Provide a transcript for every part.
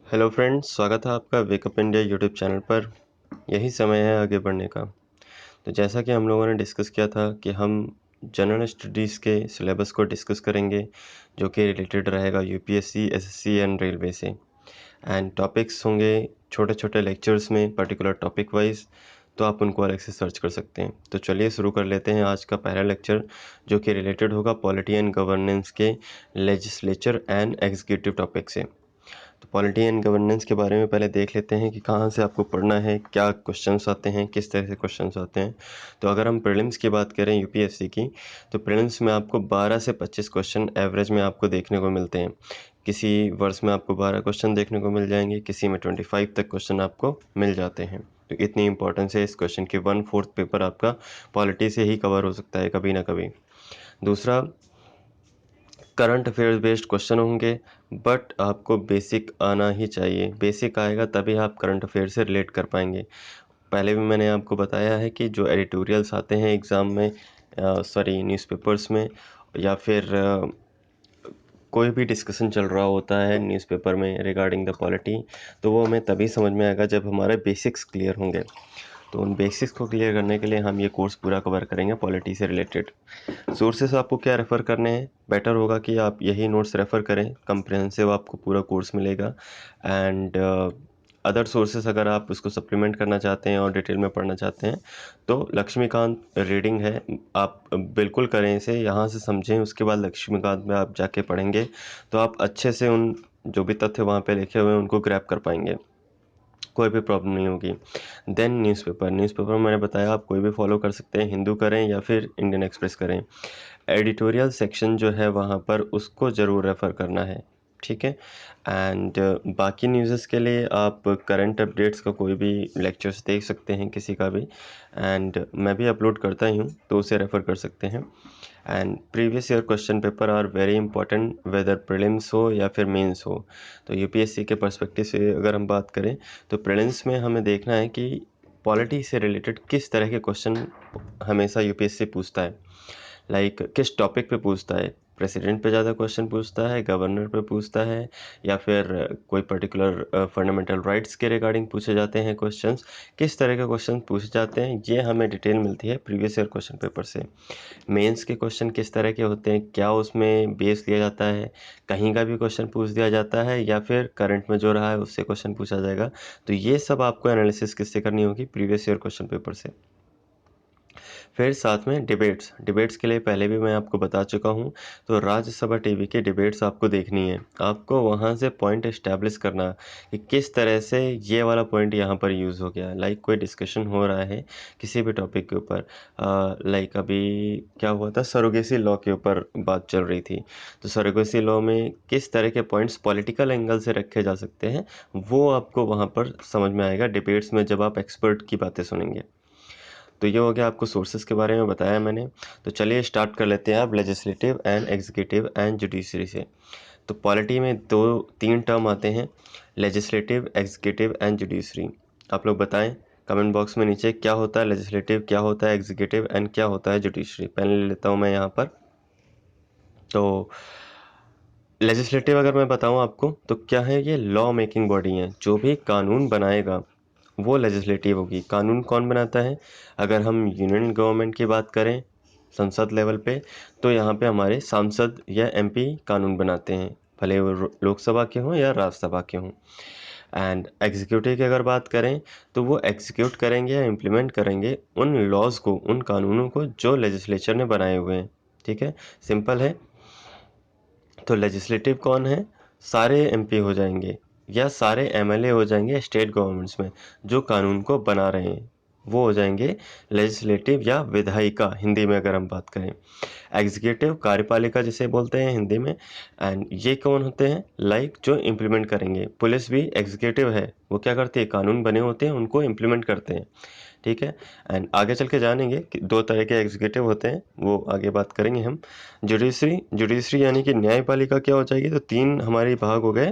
Hello friends, स्वागत है आपका वेकअप इंडिया यूट्यूब चैनल पर। यही समय है आगे बढ़ने का। तो जैसा कि हम लोगों ने डिस्कस किया था कि हम जनरल स्टडीज़ के सिलेबस को डिस्कस करेंगे, जो कि रिलेटेड रहेगा यूपीएससी, एसएससी एंड रेलवे से। एंड टॉपिक्स होंगे छोटे-छोटे लेक्चर्स में पर्टिकुलर टॉपिक वाइज़, तो आप उनको अलग से सर्च कर सकते हैं। तो चलिए शुरू कर लेते हैं आज का पहला लेक्चर, जो कि रिलेटेड होगा पॉलिटी एंड गवर्नेंस के लेजिस्लेचर एंड एग्जीक्यूटिव टॉपिक से। तो पॉलिटी एंड गवर्नेंस के बारे में पहले देख लेते हैं कि कहाँ से आपको पढ़ना है, क्या क्वेश्चंस आते हैं, किस तरह से क्वेश्चंस आते हैं। तो अगर हम प्रीलिम्स की बात करें यूपीएससी की, तो प्रीलिम्स में आपको 12 से 25 क्वेश्चन एवरेज में आपको देखने को मिलते हैं। किसी वर्ष में आपको 12 क्वेश्चन देखने को मिल जाएंगे, किसी में 25 तक क्वेश्चन आपको मिल जाते हैं। तो इतनी इंपॉर्टेंस है इस क्वेश्चन की। 1/4 पेपर आपका पॉलिटी से ही कवर हो सकता है कभी ना कभी। दूसरा, करंट अफेयर्स बेस्ड क्वेश्चन होंगे, बट आपको बेसिक आना ही चाहिए। बेसिक आएगा तभी आप करंट अफेयर से रिलेट कर पाएंगे। पहले भी मैंने आपको बताया है कि जो एडिटोरियल्स आते हैं एग्ज़ाम में, सॉरी न्यूज़पेपर्स में, या फिर कोई भी डिस्कशन चल रहा होता है न्यूज़पेपर में रिगार्डिंग द पॉलिटी, तो वो हमें तभी समझ में आएगा जब हमारे बेसिक्स क्लियर होंगे। तो उन बेसिक्स को क्लियर करने के लिए हम ये कोर्स पूरा कवर करेंगे पॉलिटी से रिलेटेड। सोर्सेस आपको क्या रेफ़र करने हैं? बेटर होगा कि आप यही नोट्स रेफ़र करें, कम्प्रिहेंसिव आपको पूरा कोर्स मिलेगा। एंड अदर सोर्सेस अगर आप उसको सप्लीमेंट करना चाहते हैं और डिटेल में पढ़ना चाहते हैं, तो लक्ष्मीकांत रीडिंग है, आप बिल्कुल करें इसे, यहाँ से समझें, उसके बाद लक्ष्मीकांत में आप जाके पढ़ेंगे तो आप अच्छे से उन जो भी तथ्य वहाँ पे लिखे हुए हैं उनको ग्रैब कर पाएंगे, कोई भी प्रॉब्लम नहीं होगी। देन न्यूज़पेपर मैंने बताया आप कोई भी फॉलो कर सकते हैं, हिंदू करें या फिर इंडियन एक्सप्रेस करें। एडिटोरियल सेक्शन जो है वहाँ पर उसको ज़रूर रेफ़र करना है, ठीक है। एंड बाकी न्यूज़ेस के लिए आप करंट अपडेट्स का कोई भी लेक्चर्स देख सकते हैं किसी का भी, एंड मैं भी अपलोड करता ही हूँ तो उसे रेफ़र कर सकते हैं। And previous year question paper are very important, whether prelims हो या फिर मेंस हो। तो यूपीएससी के पर्सपेक्टिव से अगर हम बात करें, तो प्रीलिम्स में हमें देखना है कि पॉलिटी से रिलेटेड किस तरह के क्वेश्चन हमेशा यूपीएससी पूछता है। लाइक किस टॉपिक पे पूछता है, प्रेसिडेंट पे ज़्यादा क्वेश्चन पूछता है, गवर्नर पे पूछता है, या फिर कोई पर्टिकुलर फंडामेंटल राइट्स के रिगार्डिंग पूछे जाते हैं क्वेश्चंस। किस तरह के क्वेश्चन पूछे जाते हैं ये हमें डिटेल मिलती है प्रीवियस ईयर क्वेश्चन पेपर से। मेंस के क्वेश्चन किस तरह के होते हैं, क्या उसमें बेस दिया जाता है, कहीं का भी क्वेश्चन पूछ दिया जाता है, या फिर करंट में जो रहा है उससे क्वेश्चन पूछा जाएगा। तो ये सब आपको एनालिसिस किससे करनी होगी, प्रीवियस ईयर क्वेश्चन पेपर से। फिर साथ में डिबेट्स के लिए पहले भी मैं आपको बता चुका हूँ, तो राज्यसभा टीवी की डिबेट्स आपको देखनी है। आपको वहाँ से पॉइंट एस्टैब्लिश करना कि किस तरह से ये वाला पॉइंट यहाँ पर यूज़ हो गया। लाइक कोई डिस्कशन हो रहा है किसी भी टॉपिक के ऊपर, लाइक अभी क्या हुआ था, सरोगेसी लॉ के ऊपर बात चल रही थी। तो सरोगेसी लॉ में किस तरह के पॉइंट्स पॉलिटिकल एंगल से रखे जा सकते हैं, वो आपको वहाँ पर समझ में आएगा डिबेट्स में जब आप एक्सपर्ट की बातें सुनेंगे। तो ये हो गया, आपको सोर्सेज के बारे में बताया मैंने। तो चलिए स्टार्ट कर लेते हैं आप legislative and executive and judiciary से। तो पॉलिटी में 2-3 टर्म आते हैं, लेजिस्लेटिव, एग्जीक्यूटिव एंड जुडिशरी। आप लोग बताएं कमेंट बॉक्स में नीचे, क्या होता है लेजिस्लेटिव, क्या होता है एग्जीक्यूटिव एंड क्या होता है जुडिशरी। पहले ले लेता हूँ मैं यहाँ पर। तो लेजिस्लेटिव अगर मैं बताऊँ आपको तो क्या है, ये लॉ मेकिंग बॉडी है, जो भी कानून बनाएगा वो लेजिस्लेटिव होगी। कानून कौन बनाता है, अगर हम यूनियन गवर्नमेंट की बात करें संसद लेवल पे, तो यहाँ पे हमारे सांसद या एमपी कानून बनाते हैं, भले वो लोकसभा के हों या राज्यसभा के हों। एंड एग्जीक्यूटिव की अगर बात करें, तो वो एग्जीक्यूट करेंगे या इम्प्लीमेंट करेंगे उन लॉज को, उन कानूनों को जो लेजिस्लेचर ने बनाए हुए हैं। ठीक है, सिंपल है। तो लेजिस्लेटिव कौन है, सारे एमपी हो जाएंगे या सारे एमएलए हो जाएंगे स्टेट गवर्नमेंट्स में जो कानून को बना रहे हैं, वो हो जाएंगे लेजिस्लेटिव या विधायिका हिंदी में अगर हम बात करें। एग्जीक्यूटिव कार्यपालिका जिसे बोलते हैं हिंदी में। एंड ये कौन होते हैं, लाइक जो इम्प्लीमेंट करेंगे। पुलिस भी एग्जीक्यूटिव है, वो क्या करती है, कानून बने होते हैं उनको इम्प्लीमेंट करते हैं। ठीक है। एंड आगे चल के जानेंगे कि 2 तरह के एग्जीक्यूटिव होते हैं, वो आगे बात करेंगे हम। जुडिशरी यानी कि न्यायपालिका क्या हो जाएगी, तो 3 हमारे भाग हो गए।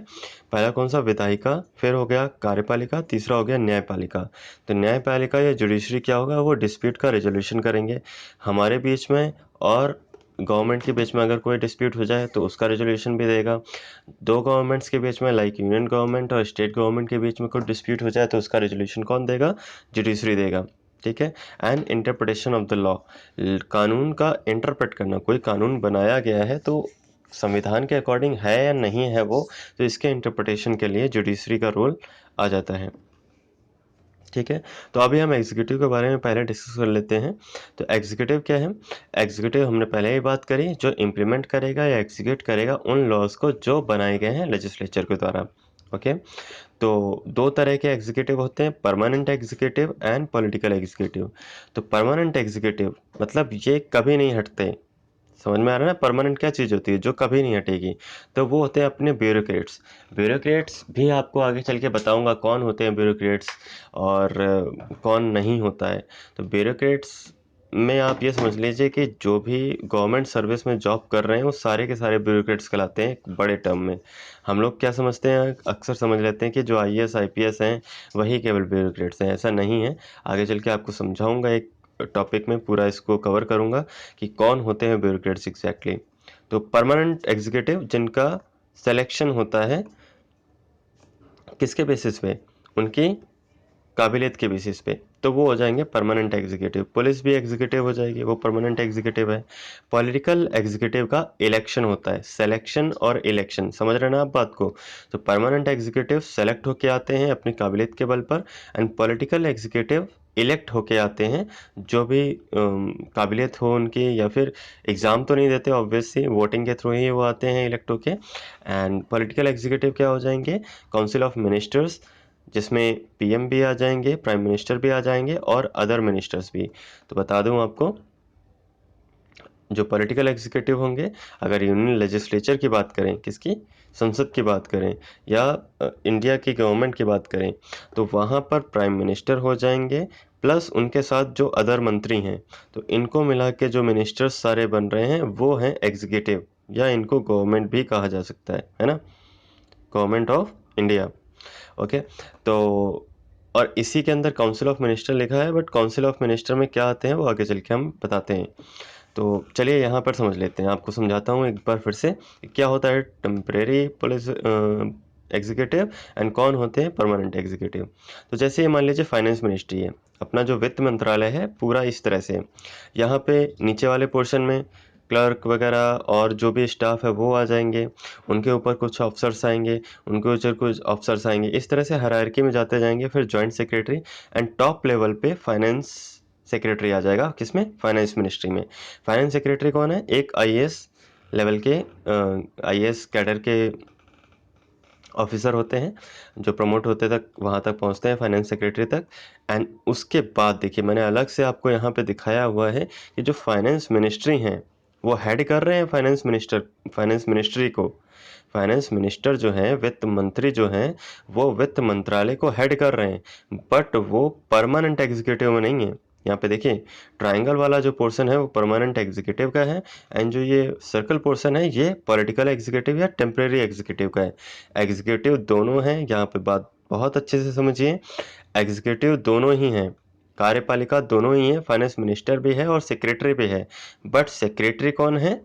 पहला कौन सा, विधायिका, फिर हो गया कार्यपालिका, तीसरा हो गया न्यायपालिका। तो न्यायपालिका या जुडिशरी क्या होगा, वो डिस्प्यूट का रेजोल्यूशन करेंगे हमारे बीच में और गवर्नमेंट के बीच में अगर कोई डिस्प्यूट हो जाए तो उसका रेजोल्यूशन भी देगा। दो गवर्नमेंट्स के बीच में लाइक यूनियन गवर्नमेंट और स्टेट गवर्नमेंट के बीच में कोई डिस्प्यूट हो जाए तो उसका रेजोल्यूशन कौन देगा? जुडिशरी देगा। ठीक है। And interpretation of the law, कानून का इंटरप्रेट करना, कोई कानून बनाया गया है तो संविधान के अकॉर्डिंग है या नहीं है वो, तो इसके इंटरप्रिटेशन के लिए जुडिशरी का रोल आ जाता है। ठीक है। तो अभी हम एग्जीक्यूटिव के बारे में पहले डिस्कस कर लेते हैं। तो एग्जीक्यूटिव क्या है? एग्जीक्यूटिव हमने पहले ही बात करी, जो इम्प्लीमेंट करेगा या एग्जीक्यूट करेगा उन लॉज को जो बनाए गए हैं लेजिस्लेचर के द्वारा। ओके। तो दो तरह के एग्जीक्यूटिव होते हैं, permanent executive and political executive. तो परमानेंट एग्जीक्यूटिव मतलब ये कभी नहीं हटते। समझ में आ रहा है ना? परमानेंट क्या चीज़ होती है? जो कभी नहीं हटेगी। तो वो होते हैं अपने ब्यूरोक्रेट्स। ब्यूरोक्रेट्स भी आपको आगे चल के बताऊंगा कौन होते हैं ब्यूरोक्रेट्स और कौन नहीं होता है। तो ब्यूरोक्रेट्स में आप ये समझ लीजिए कि जो भी गवर्नमेंट सर्विस में जॉब कर रहे हैं वो सारे के सारे ब्यूरोक्रेट्स कहलाते हैं एक बड़े टर्म में। हम लोग क्या समझते हैं, अक्सर समझ लेते हैं कि जो आईएएस आईपीएस हैं वही केवल ब्यूरोक्रेट्स हैं। ऐसा नहीं है। आगे चल के आपको समझाऊंगा, एक टॉपिक में पूरा इसको कवर करूंगा कि कौन होते हैं ब्यूरोक्रेट्स एग्जैक्टली। तो परमानेंट एग्जीक्यूटिव जिनका सिलेक्शन होता है किसके बेसिस पे? उनकी काबिलियत के बेसिस पे, तो वो हो जाएंगे परमानेंट एग्जीक्यूटिव। पुलिस भी एग्जीक्यूटिव हो जाएगी, वो परमानेंट एग्जीक्यूटिव है। पॉलिटिकल एग्जीक्यूटिव का इलेक्शन होता है, सिलेक्शन और इलेक्शन, समझ रहे हैं ना आप बात को? तो परमानेंट एग्जीक्यूटिव सेलेक्ट होके आते हैं अपनी काबिलियत के बल पर, एंड पॉलिटिकल एग्जीक्यूटिव इलेक्ट होके आते हैं जो भी काबिलियत हो उनकी, या फिर एग्ज़ाम तो नहीं देते ऑब्वियसली, वोटिंग के थ्रू ही वो आते हैं इलेक्ट होके। एंड पॉलिटिकल एग्जीक्यूटिव क्या हो जाएंगे? काउंसिल ऑफ मिनिस्टर्स, जिसमें पीएम भी आ जाएंगे, प्राइम मिनिस्टर भी आ जाएंगे और अदर मिनिस्टर्स भी। तो बता दूं आपको, जो पॉलिटिकल एग्जीक्यूटिव होंगे, अगर यूनियन लेजिस्लेचर की बात करें, किसकी? संसद की बात करें, या इंडिया की गवर्नमेंट की बात करें, तो वहाँ पर प्राइम मिनिस्टर हो जाएंगे प्लस उनके साथ जो अदर मंत्री हैं। तो इनको मिला के जो मिनिस्टर्स सारे बन रहे हैं वो हैं एग्जीक्यूटिव, या इनको गवर्नमेंट भी कहा जा सकता है ना? Government of India. ओके। तो और इसी के अंदर काउंसिल ऑफ मिनिस्टर लिखा है, बट काउंसिल ऑफ मिनिस्टर में क्या आते हैं वो आगे चल के हम बताते हैं। तो चलिए यहाँ पर समझ लेते हैं, आपको समझाता हूँ एक बार फिर से क्या होता है टेम्परेरी पुलिस एग्जीक्यूटिव एंड कौन होते हैं परमानेंट एग्जीक्यूटिव। तो जैसे ये मान लीजिए फाइनेंस मिनिस्ट्री है, अपना जो वित्त मंत्रालय है पूरा इस तरह से, यहाँ पे नीचे वाले पोर्शन में क्लर्क वगैरह और जो भी स्टाफ है वो आ जाएंगे, उनके ऊपर कुछ ऑफिसर्स आएंगे, उनके ऊपर कुछ ऑफिसर्स आएंगे, इस तरह से हायरार्की में जाते जाएंगे। फिर joint secretary and top level पे फाइनेंस सेक्रेटरी आ जाएगा, किसमें? फाइनेंस मिनिस्ट्री में। फाइनेंस सेक्रेटरी कौन है? एक आईएएस लेवल के आईएएस कैडर के ऑफिसर होते हैं जो प्रमोट होते तक वहाँ तक पहुँचते हैं फाइनेंस सेक्रेटरी तक। एंड उसके बाद देखिए मैंने अलग से आपको यहाँ पे दिखाया हुआ है कि जो फाइनेंस मिनिस्ट्री हैं वो हेड कर रहे हैं फाइनेंस मिनिस्ट्री को। फाइनेंस मिनिस्टर जो हैं, वित्त मंत्री जो हैं, वो वित्त मंत्रालय को हेड कर रहे हैं, बट वो परमानेंट एग्जीक्यूटिव में नहीं है। यहाँ पे देखिए ट्रायंगल वाला जो पोर्शन है वो परमानेंट एग्जीक्यूटिव का है, एंड जो ये सर्कल पोर्शन है ये पॉलिटिकल एग्जीक्यूटिव या टेम्परेरी एग्जीक्यूटिव का है। एग्जीक्यूटिव दोनों हैं, यहाँ पे बात बहुत अच्छे से समझिए। एग्जीक्यूटिव दोनों ही हैं, कार्यपालिका दोनों ही है, फाइनेंस मिनिस्टर भी है और सेक्रेटरी भी है। बट सेक्रेटरी कौन है?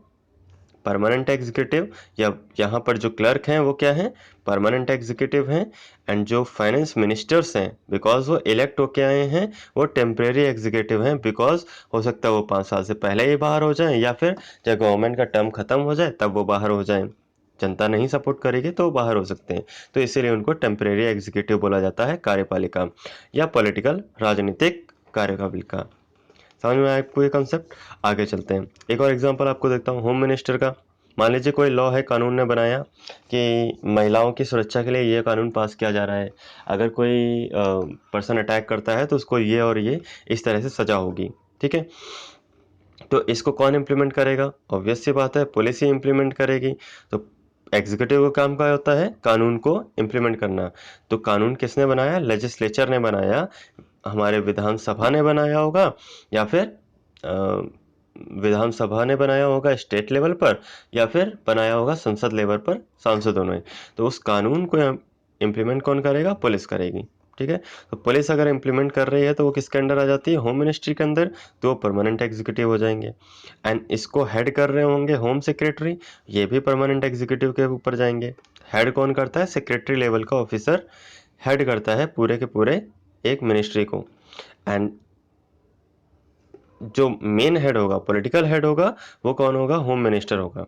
Permanent executive. या यहाँ पर जो क्लर्क हैं वो क्या हैं? परमानेंट एग्जीक्यूटिव हैं। एंड जो फाइनेंस मिनिस्टर्स हैं, बिकॉज वो इलेक्ट होके आए हैं, वो टेम्परेरी एग्जीक्यूटिव हैं, बिकॉज हो सकता है वो 5 साल से पहले ही बाहर हो जाएं, या फिर जब गवर्नमेंट का टर्म खत्म हो जाए तब वो बाहर हो जाएं, जनता नहीं सपोर्ट करेगी तो वो बाहर हो सकते हैं। तो इसीलिए उनको टेम्परेरी एग्जीक्यूटिव बोला जाता है, कार्यपालिका या पॉलिटिकल राजनीतिक कार्यपालिका। समझ में आया आपको ये कॉन्सेप्ट? आगे चलते हैं, एक और एग्जांपल आपको देखता हूँ होम मिनिस्टर का। मान लीजिए कोई लॉ है, कानून ने बनाया कि महिलाओं की सुरक्षा के लिए ये कानून पास किया जा रहा है, अगर कोई पर्सन अटैक करता है तो उसको ये और ये इस तरह से सजा होगी। ठीक है। तो इसको कौन इम्प्लीमेंट करेगा? ऑब्वियस सी बात है, पुलिस ही इम्प्लीमेंट करेगी। तो एग्जीक्यूटिव का काम क्या होता है? कानून को इम्प्लीमेंट करना। तो कानून किसने बनाया? लेजिस्लेचर ने बनाया, हमारे विधानसभा ने बनाया होगा, या फिर विधानसभा ने बनाया होगा स्टेट लेवल पर, या फिर बनाया होगा संसद लेवल पर सांसदों ने। तो उस कानून को इम्प्लीमेंट कौन करेगा? पुलिस करेगी। ठीक है। तो पुलिस अगर इम्प्लीमेंट कर रही है तो वो किसके अंडर आ जाती है, होम मिनिस्ट्री के अंदर, तो वो परमानेंट एग्जीक्यूटिव हो जाएंगे। एंड इसको हेड कर रहे होंगे होम सेक्रेटरी, ये भी परमानेंट एग्जीक्यूटिव के ऊपर जाएंगे। हेड कौन करता है, सेक्रेटरी लेवल का ऑफिसर हेड करता है पूरे के पूरे एक मिनिस्ट्री को। एंड जो मेन हेड होगा, पॉलिटिकल हेड होगा, वो कौन होगा, होम मिनिस्टर होगा।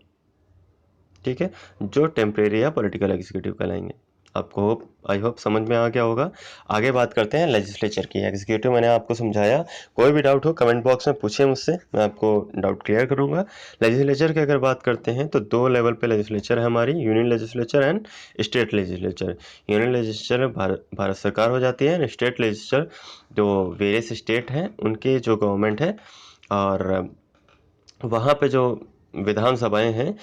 ठीक है, जो टेम्परेरी या पॉलिटिकल एग्जीक्यूटिव कहलाएंगे। आपको आई होप समझ में आ गया होगा। आगे बात करते हैं लेजिस्लेचर की। एग्जीक्यूटिव मैंने आपको समझाया, कोई भी डाउट हो कमेंट बॉक्स में पूछिए मुझसे, मैं आपको डाउट क्लियर करूंगा। लेजिस्लेचर की अगर बात करते हैं तो दो लेवल पे लेजिस्लेचर है हमारी, union legislature and state legislature. Union legislature Bharat सरकार हो जाती है, स्टेट लेजिस्लेचर जो वेरियस स्टेट हैं उनके जो गवर्नमेंट है, और वहाँ पे जो विधानसभाएं हैं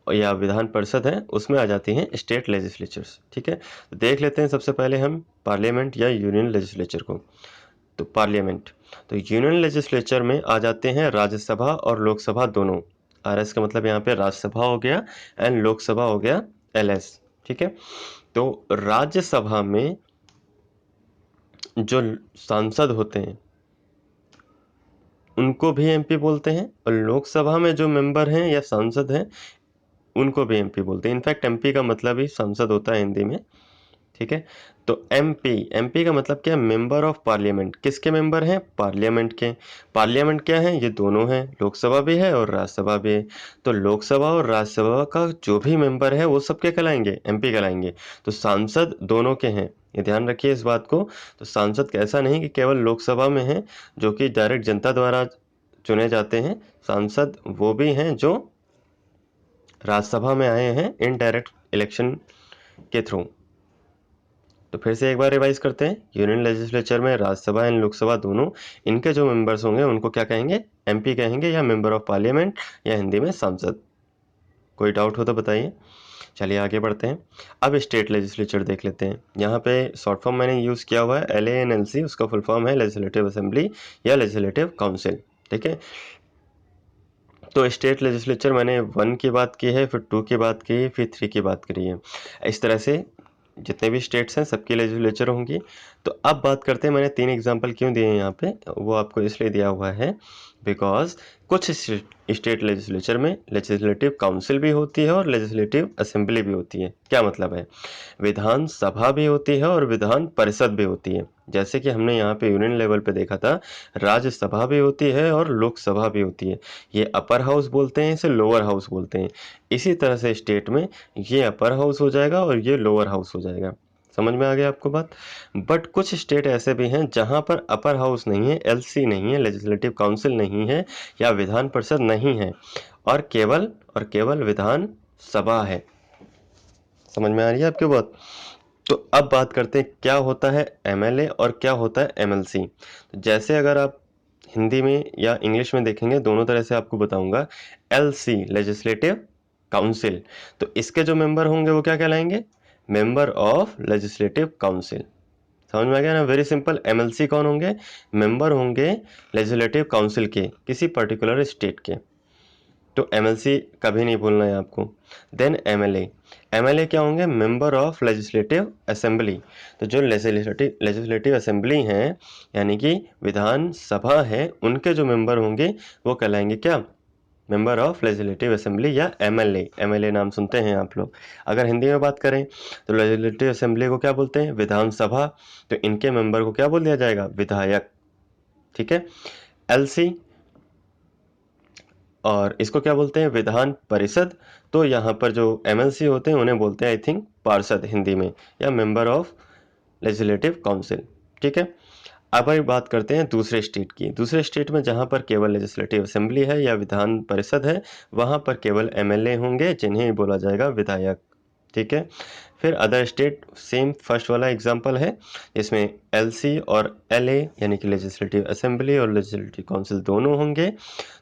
या विधान परिषद है उसमें आ जाती हैं स्टेट लेजिस्लेचर्स। ठीक है, तो देख लेते हैं सबसे पहले हम पार्लियामेंट या यूनियन लेजिस्लेचर को। तो पार्लियामेंट, तो यूनियन लेजिस्लेचर में आ जाते हैं राज्यसभा और लोकसभा दोनों। आरएस का मतलब यहाँ पे राज्यसभा हो गया एंड लोकसभा हो गया एलएस। ठीक है, तो राज्यसभा में जो सांसद होते हैं उनको भी एमपी बोलते हैं, और लोकसभा में जो मेंबर हैं या सांसद हैं उनको भी एमपी बोलते हैं। इनफैक्ट एमपी का मतलब ही सांसद होता है हिंदी में। ठीक है, तो एमपी का मतलब क्या है, मेंबर ऑफ पार्लियामेंट। किसके मेंबर हैं, पार्लियामेंट के। पार्लियामेंट क्या है, ये दोनों हैं, लोकसभा भी है और राज्यसभा भी है। तो लोकसभा और राज्यसभा का जो भी मेंबर है वो सब क्या कहलाएंगे, एमपी कहलाएंगे। तो सांसद दोनों के हैं, ये ध्यान रखिए इस बात को। तो सांसद ऐसा नहीं कि केवल लोकसभा में है जो कि डायरेक्ट जनता द्वारा चुने जाते हैं, सांसद वो भी हैं जो राज्यसभा में आए हैं इनडायरेक्ट इलेक्शन के थ्रू। तो फिर से एक बार रिवाइज करते हैं, यूनियन लेजिस्लेचर में राज्यसभा एंड लोकसभा दोनों, इनके जो मेंबर्स होंगे उनको क्या कहेंगे, एमपी कहेंगे या मेंबर ऑफ पार्लियामेंट, या हिंदी में सांसद। कोई डाउट हो तो बताइए। चलिए आगे बढ़ते हैं। अब स्टेट लेजिस्लेचर देख लेते हैं। यहाँ पे शॉर्ट फॉर्म मैंने यूज़ किया हुआ है LANLC, उसका फुल फॉर्म है लेजिस्लेटिव असेंबली या लेजिस्लेटिव काउंसिल। ठीक है, तो स्टेट लेजिस्लेचर मैंने 1 की बात की है, फिर 2 की बात की है, फिर 3 की बात करी है। इस तरह से जितने भी स्टेट्स हैं सबकी लेजिस्लेचर होंगी। तो अब बात करते हैं, मैंने 3 एग्जांपल क्यों दिए हैं यहाँ पे, वो आपको इसलिए दिया हुआ है बिकॉज कुछ स्टेट लेजिस्लेचर में लेजिस्लेटिव काउंसिल भी होती है और लेजिस्लेटिव असेंबली भी होती है। क्या मतलब है, विधान सभा भी होती है और विधान परिषद भी होती है। जैसे कि हमने यहाँ पे यूनियन लेवल पे देखा था, राज्यसभा भी होती है और लोकसभा भी होती है। ये अपर हाउस बोलते हैं, इसे लोअर हाउस बोलते हैं। इसी तरह से स्टेट में ये अपर हाउस हो जाएगा और ये लोअर हाउस हो जाएगा। समझ में आ गया आपको बात। बट कुछ स्टेट ऐसे भी हैं जहां पर अपर हाउस नहीं है, एलसी नहीं है, लेजिस्लेटिव काउंसिल नहीं है, या विधान परिषद नहीं है, और केवल विधान सभा है। समझ में आ रही है आपकी बात। तो अब बात करते हैं क्या होता है एमएलए और क्या होता है एमएलसी। तो जैसे अगर आप हिंदी में या इंग्लिश में देखेंगे, दोनों तरह से आपको बताऊंगा। एलसी लेजिस्लेटिव काउंसिल, तो इसके जो मेंबर होंगे वो क्या कहलाएंगे, मेंबर ऑफ लेजिस्लेटिव काउंसिल। समझ में आ गया ना, वेरी सिंपल। एमएलसी कौन होंगे, मेंबर होंगे लेजिस्लेटिव काउंसिल के किसी पर्टिकुलर स्टेट के। तो एमएलसी कभी नहीं भूलना है आपको। देन एमएलए क्या होंगे, मेंबर ऑफ लेजिस्लेटिव असेंबली। तो जो लेजिस्लेटिव असेंबली हैं यानी कि विधान सभा है, उनके जो मेंबर होंगे वो कहलाएंगे क्या, मेंबर ऑफ लेजिस्लेटिव असेंबली या एमएलए नाम सुनते हैं आप लोग। अगर हिंदी में बात करें तो लेजिस्लेटिव असेंबली को क्या बोलते हैं, विधानसभा। तो इनके मेंबर को क्या बोल दिया जाएगा, विधायक। ठीक है, एलसी, और इसको क्या बोलते हैं, विधान परिषद। तो यहाँ पर जो एमएलसी होते हैं उन्हें बोलते हैं आई थिंक पार्षद हिंदी में, या मेंबर ऑफ लेजिस्लेटिव काउंसिल। ठीक है, अब एक बात करते हैं दूसरे स्टेट की। दूसरे स्टेट में जहाँ पर केवल लेजिस्लेटिव असेंबली है या विधान परिषद है, वहाँ पर केवल एमएलए होंगे जिन्हें बोला जाएगा विधायक। ठीक है, फिर अदर स्टेट सेम फर्स्ट वाला एग्जांपल है, इसमें एलसी और एलए यानी कि लेजिस्लेटिव असेंबली और लेजिस्लेटिव काउंसिल दोनों होंगे।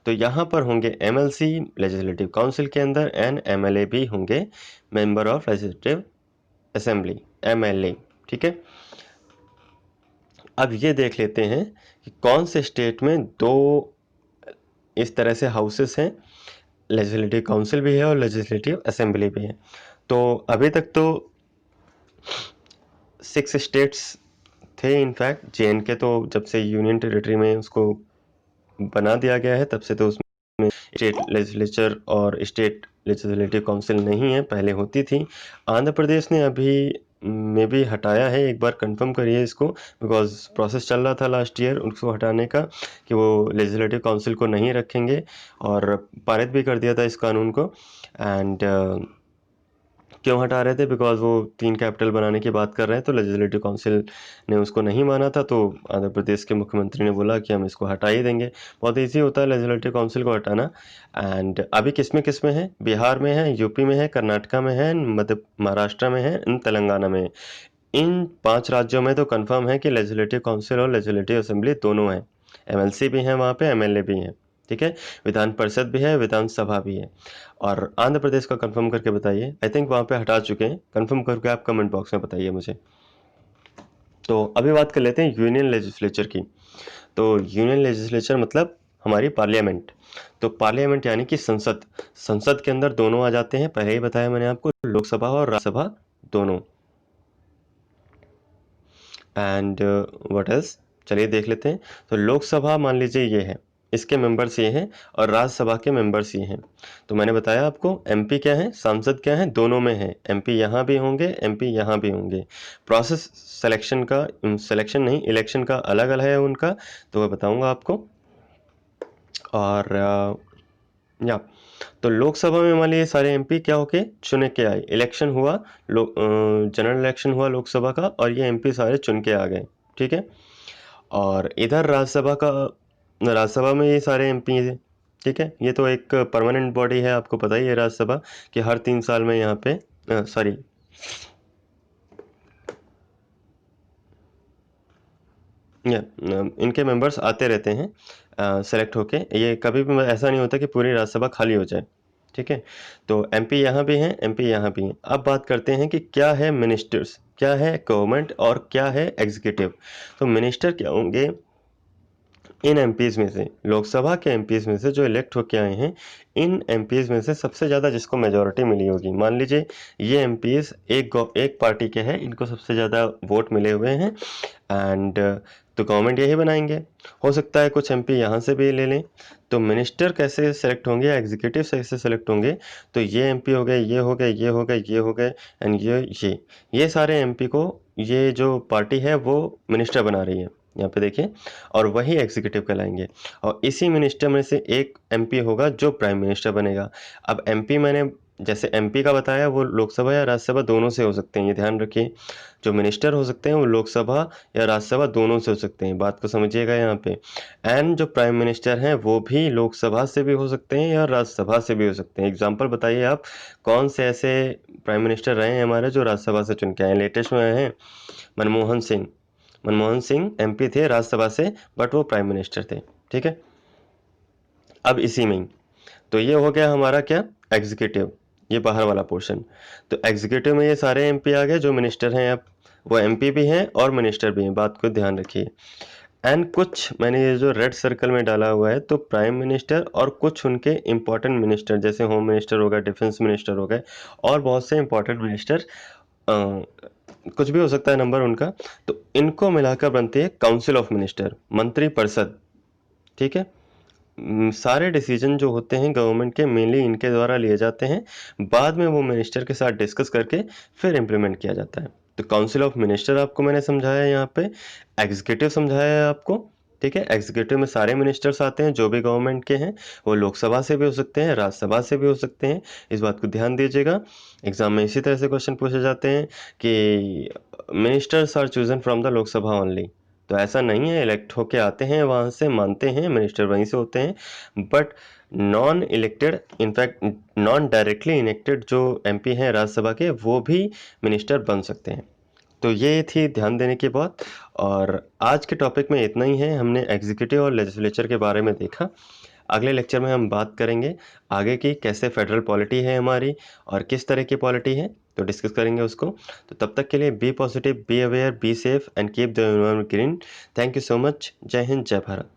तो यहाँ पर होंगे एमएलसी लेजिस्लेटिव काउंसिल के अंदर, एंड एमएलए भी होंगे, member of legislative assembly, MLA. ठीक है, अब ये देख लेते हैं कि कौन से स्टेट में दो इस तरह से हाउसेस हैं, लेजिस्लेटिव काउंसिल भी है और लेजिस्लेटिव असेंबली भी है। तो अभी तक तो 6 स्टेट्स थे इनफैक्ट। JNK तो जब से यूनियन टेरिटरी में उसको बना दिया गया है तब से तो उसमें स्टेट लेजिस्लेचर और स्टेट लेजिस्लेटिव काउंसिल नहीं है, पहले होती थी। आंध्र प्रदेश ने अभी में भी हटाया है, एक बार कंफर्म करिए इसको, बिकॉज प्रोसेस चल रहा था लास्ट ईयर उसको हटाने का कि वो लेजिस्लेटिव काउंसिल को नहीं रखेंगे, और पारित भी कर दिया था इस कानून को। एंड क्यों हटा रहे थे? बिकॉज वो 3 कैपिटल बनाने की बात कर रहे हैं, तो लेजिस्लेटिव काउंसिल ने उसको नहीं माना था, तो आंध्र प्रदेश के मुख्यमंत्री ने बोला कि हम इसको हटा ही देंगे। बहुत ईजी होता है लेजिस्लेटिव काउंसिल को हटाना। एंड अभी किस में है? बिहार में है, यूपी में है, कर्नाटका में है, महाराष्ट्र में है, तेलंगाना में है। इन 5 राज्यों में तो कंफर्म है कि लेजिस्लेटिव काउंसिल और लेजिस्लेटिव असेंबली दोनों हैं। MLC भी हैं वहाँ पे, MLA भी हैं, ठीक है। विधान परिषद भी है, विधानसभा भी है। और आंध्र प्रदेश का कंफर्म करके बताइए। आई थिंक वहाँ पे हटा चुके हैं, कंफर्म करके आप कमेंट बॉक्स में बताइए मुझे। तो अभी बात कर लेते हैं यूनियन लेजिस्लेचर की। तो यूनियन लेजिस्लेचर मतलब हमारी पार्लियामेंट। तो पार्लियामेंट यानी कि संसद। संसद के अंदर दोनों आ जाते हैं, पहले ही बताया मैंने आपको, लोकसभा और राज्यसभा दोनों। एंड व्हाट एल्स, चलिए देख लेते हैं। तो लोकसभा मान लीजिए ये है, इसके मेंबर्स ये हैं, और राज्यसभा के मेंबर्स ये हैं। तो मैंने बताया आपको MP क्या है, सांसद क्या है, दोनों में है। MP यहाँ भी होंगे, MP यहाँ भी होंगे। प्रोसेस सिलेक्शन का, सिलेक्शन नहीं, इलेक्शन का अलग अलग है उनका, तो मैं बताऊंगा आपको। और या तो लोकसभा में मान लीजिए सारे MP क्या होके चुने के आए, इलेक्शन हुआ, जनरल इलेक्शन हुआ लोकसभा का, और ये MP सारे चुन के आ गए, ठीक है। और इधर राज्यसभा में ये सारे MP हैं, ठीक है। ये तो एक परमानेंट बॉडी है, आपको पता ही है राज्यसभा, कि हर 3 साल में यहाँ पे सॉरी इनके मेंबर्स आते रहते हैं सेलेक्ट होके। ये कभी भी ऐसा नहीं होता कि पूरी राज्यसभा खाली हो जाए, ठीक है। तो MP यहाँ भी हैं, MP यहाँ भी हैं। अब बात करते हैं कि क्या है मिनिस्टर्स, क्या है गवर्नमेंट, और क्या है एग्जीक्यूटिव। तो मिनिस्टर क्या होंगे? इन MPs में से, लोकसभा के MPs में से जो इलेक्ट होके आए हैं, इन MPs में से सबसे ज़्यादा जिसको मेजोरिटी मिली होगी, मान लीजिए ये MPs एक पार्टी के हैं, इनको सबसे ज़्यादा वोट मिले हुए हैं, एंड तो गवर्नमेंट यही बनाएंगे। हो सकता है कुछ MP यहाँ से भी ले लें। तो मिनिस्टर कैसे सेलेक्ट होंगे, एग्जीक्यूटिव कैसे सेलेक्ट होंगे? तो ये MP हो गए, ये हो गए, ये हो गए, ये हो गए, एंड ये सारे MP को ये जो पार्टी है वो मिनिस्टर बना रही है, यहाँ पे देखिए, और वही एग्जीक्यूटिव कहलाएंगे। और इसी मिनिस्टर में से एक MP होगा जो प्राइम मिनिस्टर बनेगा। अब MP मैंने जैसे MP का बताया, वो लोकसभा या राज्यसभा दोनों से हो सकते हैं, ये ध्यान रखिए। जो मिनिस्टर हो सकते हैं वो लोकसभा या राज्यसभा दोनों से हो सकते हैं, बात को समझिएगा यहाँ पे। एंड जो प्राइम मिनिस्टर हैं वो भी लोकसभा से भी हो सकते हैं या राज्यसभा से भी हो सकते हैं। एग्जाम्पल बताइए आप, कौन से ऐसे प्राइम मिनिस्टर रहे हैं हमारे जो राज्यसभा से चुन के आए? लेटेस्ट में आए हैं मनमोहन सिंह। मनमोहन सिंह MP थे राज्यसभा से, बट वो प्राइम मिनिस्टर थे, ठीक है। अब इसी में ही, तो ये हो गया हमारा क्या, एग्जीक्यूटिव, ये बाहर वाला पोर्शन। तो एग्जीक्यूटिव में ये सारे MP आ गए जो मिनिस्टर हैं। अब वो MP भी हैं और मिनिस्टर भी हैं, बात को ध्यान रखिए। एंड कुछ मैंने ये जो रेड सर्कल में डाला हुआ है, तो प्राइम मिनिस्टर और कुछ उनके इंपॉर्टेंट मिनिस्टर, जैसे होम मिनिस्टर हो गए, डिफेंस मिनिस्टर हो गए, और बहुत से इंपॉर्टेंट मिनिस्टर, कुछ भी हो सकता है नंबर उनका, तो इनको मिलाकर बनती है काउंसिल ऑफ मिनिस्टर, मंत्री परिषद, ठीक है। सारे डिसीजन जो होते हैं गवर्नमेंट के मेनली इनके द्वारा लिए जाते हैं, बाद में वो मिनिस्टर के साथ डिस्कस करके फिर इम्प्लीमेंट किया जाता है। तो काउंसिल ऑफ मिनिस्टर आपको मैंने समझाया, यहाँ पे एग्जीक्यूटिव समझाया है आपको, ठीक है। एग्जीक्यूटिव में सारे मिनिस्टर्स आते हैं जो भी गवर्नमेंट के हैं, वो लोकसभा से भी हो सकते हैं, राज्यसभा से भी हो सकते हैं, इस बात को ध्यान दीजिएगा। एग्जाम में इसी तरह से क्वेश्चन पूछे जाते हैं कि ministers are chosen from the Lok Sabha only. तो ऐसा नहीं है, इलेक्ट होके आते हैं वहाँ से, मानते हैं, मिनिस्टर वहीं से होते हैं, but non elected, in fact non directly elected जो MP हैं राज्यसभा के, वो भी मिनिस्टर बन सकते हैं। तो ये थी ध्यान देने की बात। और आज के टॉपिक में इतना ही है, हमने एग्जीक्यूटिव और लेजिस्लेचर के बारे में देखा। अगले लेक्चर में हम बात करेंगे आगे की, कैसे फेडरल पॉलिटी है हमारी और किस तरह की पॉलिटी है, तो डिस्कस करेंगे उसको। तो तब तक के लिए be positive, be aware, be safe and keep the environment green. Thank you so much. जय हिंद, जय भारत।